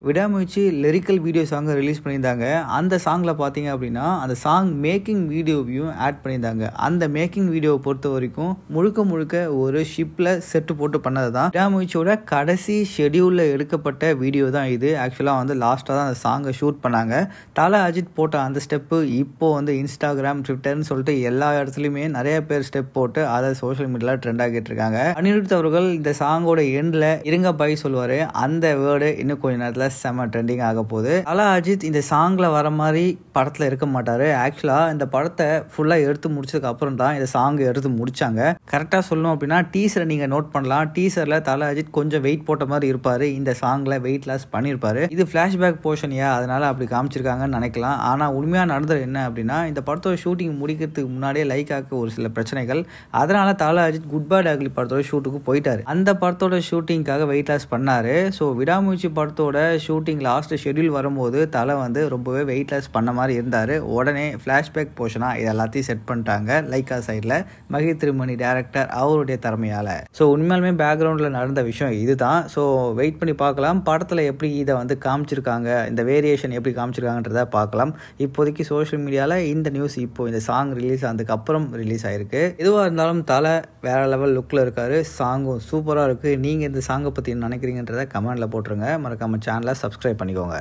விடாமுயற்சி lyrical video சாங்கை release பண்ணியிருந்தாங்க. அந்த சாங்கில் பார்த்தீங்க அப்படின்னா அந்த சாங் மேக்கிங் வீடியோவையும் ஆட் பண்ணியிருந்தாங்க. அந்த மேக்கிங் வீடியோவை பொறுத்த வரைக்கும் முழுக்க முழுக்க ஒரு ஷிப்பில் செட்டு போட்டு பண்ணது தான். விடாமுயற்சியோட கடைசி ஷெடியூலில் எடுக்கப்பட்ட வீடியோ தான் இது. ஆக்சுவலாக வந்து லாஸ்ட்டாக தான் அந்த சாங்கை ஷூட் பண்ணாங்க. தல அஜித் போட்ட அந்த ஸ்டெப்பு இப்போது வந்து இன்ஸ்டாகிராம், ட்விட்டர்னு சொல்லிட்டு எல்லா இடத்துலையுமே நிறைய பேர் ஸ்டெப் போட்டு அதை சோஷியல் மீடியாவில் ட்ரெண்ட் ஆகிட்டு இருக்காங்க. அனிருத் அவர்கள் இந்த சாங்கோட எண்டில் இருங்க பாய் சொல்லுவார். அந்த வேர்டு இன்னும் கொஞ்ச நேரத்தில் செம ட்ரெண்டிங் ஆக போகுது. தல அஜித் இந்த சாங்ல வர மாதிரி படத்துல இருக்க மாட்டாரு. ஆக்சுவலா இந்த படத்தை ஃபுல்லா எடுத்து முடிச்சதுக்கு அப்புறம் தான் இந்த சாங் எடுத்து முடிச்சாங்க. கரெக்டா சொல்லணும் அப்படின்னா டீசரை நீங்க நோட் பண்ணலாம். டீசர்ல தல அஜித் கொஞ்சம் வெயிட் போட்ட மாதிரி இருப்பாரு. இந்த சாங்ல வெயிட் லாஸ் பண்ணிருப்பாரு. இது பிளாஷ்பேக் போர்ஷன்யா, அதனால அப்படி காமிச்சிருக்காங்கன்னு நினைக்கலாம். ஆனா உண்மையா நடந்தது என்ன அப்படின்னா இந்த படத்தோட ஷூட்டிங் முடிக்கிறதுக்கு முன்னாடியே லைக்காக்கு ஒரு சில பிரச்சனைகள். அதனால Thala Ajith good bad ugly படத்தோட ஷூட்டுக்கு போயிட்டாரு. அந்த படத்தோட ஷூட்டிங்காக வெயிட் லாஸ் பண்ணாரு. ஸோ விடாமுயற்சி படத்தோட ஷூட்டிங் லாஸ்ட் ஷெடியூல் வரும்போது தலை வந்து ரொம்பவே வெயிட்லெஸ் பண்ண மாதிரி இருந்தார். உடனே ஃப்ளாஷ்பேக் போர்ஷனாக இது எல்லாத்தையும் செட் பண்ணிட்டாங்க லைக்கா சைடில். மகி திருமணி டேரக்டர் அவருடைய திறமையால். ஸோ உண்மையாலுமே பேக்ரவுண்டில் நடந்த விஷயம் இதுதான். ஸோ வெயிட் பண்ணி பார்க்கலாம் படத்தில் எப்படி இதை வந்து காமிச்சிருக்காங்க, இந்த வேரியேஷன் எப்படி காமிச்சிருக்காங்கன்றத பார்க்கலாம். இப்போதைக்கு சோஷியல் மீடியாவில் இந்த நியூஸ் இப்போ இந்த சாங் ரிலீஸ் ஆனதுக்கு அப்புறம் ரிலீஸ் ஆயிருக்கு. எதுவாக இருந்தாலும் தலை வேற லெவல் லுக்கில் இருக்காரு. சாங்கும் சூப்பராக இருக்குது. நீங்கள் இந்த சாங்கை பற்றி என்ன நினைக்கிறீங்கன்றத கமெண்ட்டில் போட்டுருங்க. மறக்காம சேனலை சப்ஸ்கிரைப் பண்ணிக்கோங்க.